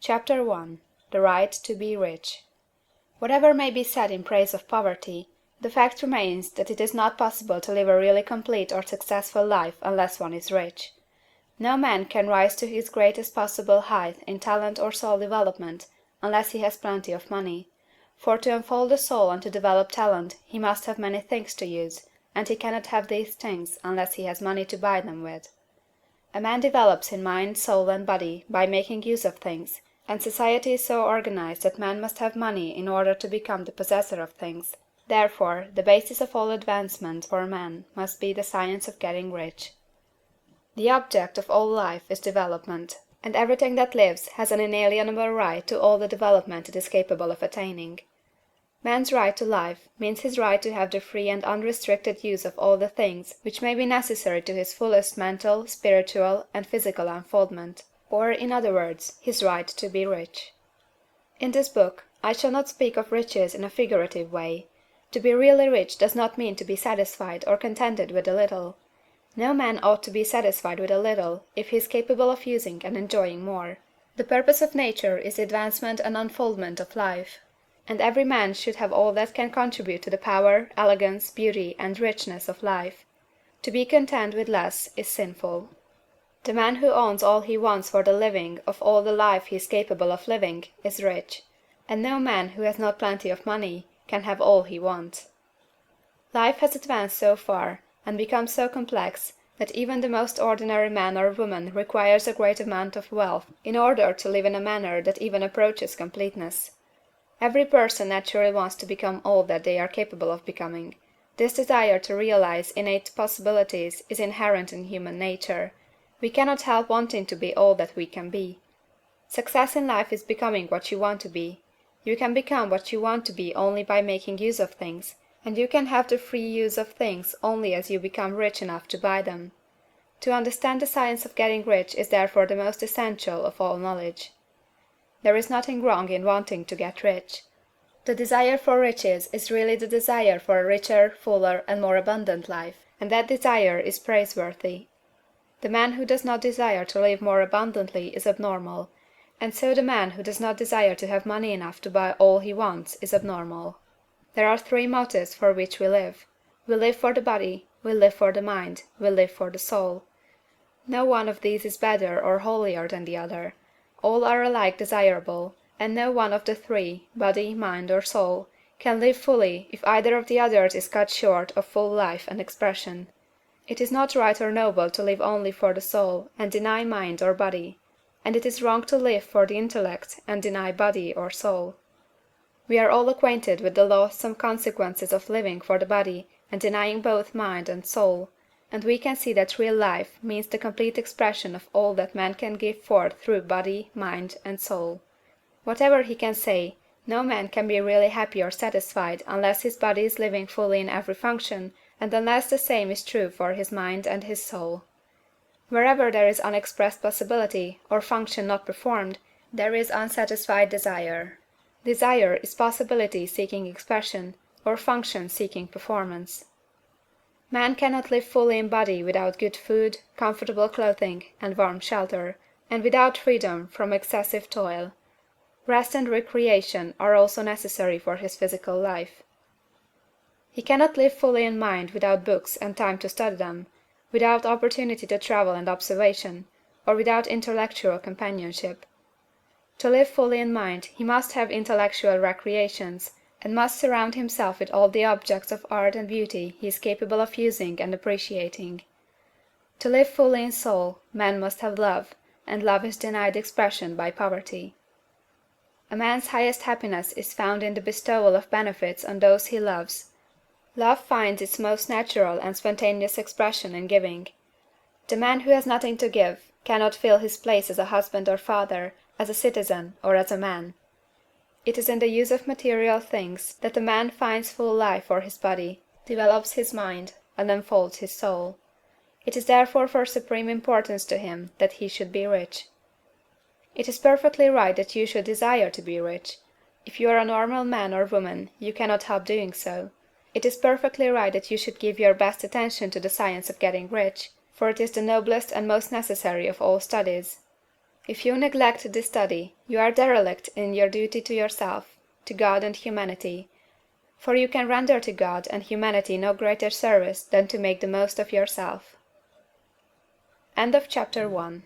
Chapter 1. The Right to be Rich. Whatever may be said in praise of poverty, the fact remains that it is not possible to live a really complete or successful life unless one is rich. No man can rise to his greatest possible height in talent or soul development unless he has plenty of money, for to unfold the soul and to develop talent he must have many things to use, and he cannot have these things unless he has money to buy them with. A man develops in mind, soul, and body by making use of things, and society is so organized that man must have money in order to become the possessor of things. Therefore, the basis of all advancement for man must be the science of getting rich. The object of all life is development, and everything that lives has an inalienable right to all the development it is capable of attaining. Man's right to life means his right to have the free and unrestricted use of all the things which may be necessary to his fullest mental, spiritual, and physical unfoldment, or, in other words, his right to be rich. In this book, I shall not speak of riches in a figurative way. To be really rich does not mean to be satisfied or contented with a little. No man ought to be satisfied with a little if he is capable of using and enjoying more. The purpose of nature is the advancement and unfoldment of life, and every man should have all that can contribute to the power, elegance, beauty, and richness of life. To be content with less is sinful. The man who owns all he wants for the living of all the life he is capable of living is rich, and no man who has not plenty of money can have all he wants. Life has advanced so far, and become so complex, that even the most ordinary man or woman requires a great amount of wealth in order to live in a manner that even approaches completeness. Every person naturally wants to become all that they are capable of becoming. This desire to realize innate possibilities is inherent in human nature. We cannot help wanting to be all that we can be. Success in life is becoming what you want to be. You can become what you want to be only by making use of things, and you can have the free use of things only as you become rich enough to buy them. To understand the science of getting rich is therefore the most essential of all knowledge. There is nothing wrong in wanting to get rich. The desire for riches is really the desire for a richer, fuller, and more abundant life, and that desire is praiseworthy. The man who does not desire to live more abundantly is abnormal, and so the man who does not desire to have money enough to buy all he wants is abnormal. There are three motives for which we live. We live for the body, we live for the mind, we live for the soul. No one of these is better or holier than the other. All are alike desirable, and no one of the three, body, mind, or soul, can live fully if either of the others is cut short of full life and expression. It is not right or noble to live only for the soul and deny mind or body, and it is wrong to live for the intellect and deny body or soul. We are all acquainted with the loathsome consequences of living for the body and denying both mind and soul, and we can see that real life means the complete expression of all that man can give forth through body, mind, and soul. Whatever he can say, no man can be really happy or satisfied unless his body is living fully in every function, and unless the same is true for his mind and his soul. Wherever there is unexpressed possibility, or function not performed, there is unsatisfied desire. Desire is possibility seeking expression, or function seeking performance. Man cannot live fully in body without good food, comfortable clothing, and warm shelter, and without freedom from excessive toil. Rest and recreation are also necessary for his physical life. He cannot live fully in mind without books and time to study them, without opportunity to travel and observation, or without intellectual companionship. To live fully in mind he must have intellectual recreations, and must surround himself with all the objects of art and beauty he is capable of using and appreciating. To live fully in soul, man must have love, and love is denied expression by poverty. A man's highest happiness is found in the bestowal of benefits on those he loves. Love finds its most natural and spontaneous expression in giving. The man who has nothing to give cannot fill his place as a husband or father, as a citizen, or as a man. It is in the use of material things that a man finds full life for his body, develops his mind, and unfolds his soul. It is therefore for supreme importance to him that he should be rich. It is perfectly right that you should desire to be rich. If you are a normal man or woman, you cannot help doing so. It is perfectly right that you should give your best attention to the science of getting rich, for it is the noblest and most necessary of all studies. If you neglect this study, you are derelict in your duty to yourself, to God and humanity; for you can render to God and humanity no greater service than to make the most of yourself. CHAPTER II.